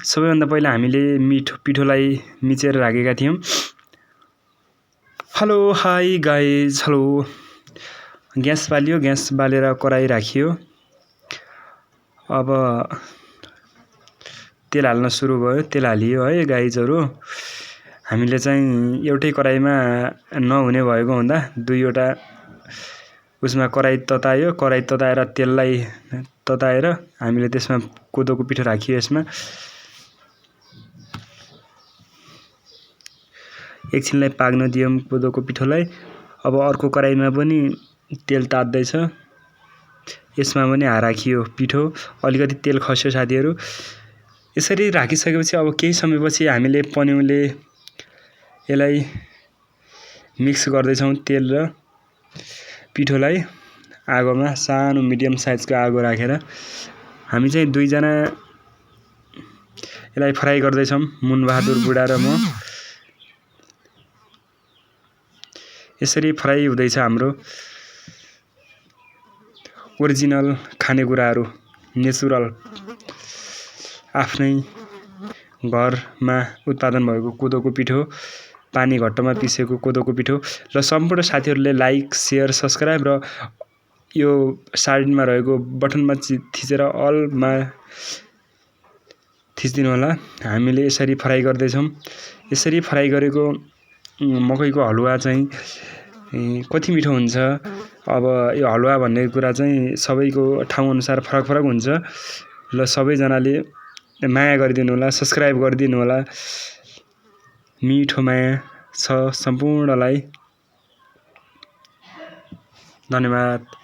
सबैभन्दा पहिला हामीले पिठोलाई मिचेर राखेका थियौं। Hello hi guys, hello. Gas बाल्यो, ग्यास बालेर कराई राखियो। अब तेल हाल्न सुरु भयो, तेल हालियो है गाइजहरु। हामीले चाहिँ एउटै कराईमा नहुने भएको हुँदा दुईवटा उसमा कराई ततायो, कराई तताएर तेललाई तताएर हामीले त्यसमा कोदोको पिठो राखियो। यसमा एकछिनलाई पाक्न दियौं कोदोको पिठोलाई। अब अर्को कराईमा पनि तेल तात्दै छ, यसमा पनि राखियो पिठो। अलिकति तेल खस्यो साथीहरु। यसरी राखिसकेपछि अब केही समयपछि हामीले पन्युले यसलाई मिक्स गर्दै छौं। तेल र पिठोलाई आगोमा सानो मिडियम साइजको आगो राखेर हामी चाहिँ दुईजना यसलाई फ्राई गर्दै छौं, मुनबहादुर बुढा र म। यसरी फ्राई हुँदैछ हाम्रो ओरिजिनल खानेकुराहरु, नेचुरल, आफ्नै घरमा उत्पादन भएको कोदोको पिठो, पानी घट्टमा पिसेको कोदोको पिठो। र सम्पूर्ण साथीहरुले लाइक, शेयर, सब्स्क्राइब र यो साइडमा रहेको बटनमा थिचेर अलमा थिच्दिनु होला। हामीले यसरी फ्राई गर्दै छौं। यसरी फ्राई गरेको मकैको हलुवा चाहिँ कति मिठो हुन्छ। अब यो हलुवा भन्ने कुरा चाहिँ सबैको ठाउँ अनुसार फरक फरक हुन्छ। ल सबैजनाले माया गरिदिनु होला, सब्स्क्राइब गरिदिनु होला। मिठो माया छ सम्पूर्णलाई। धन्यवाद।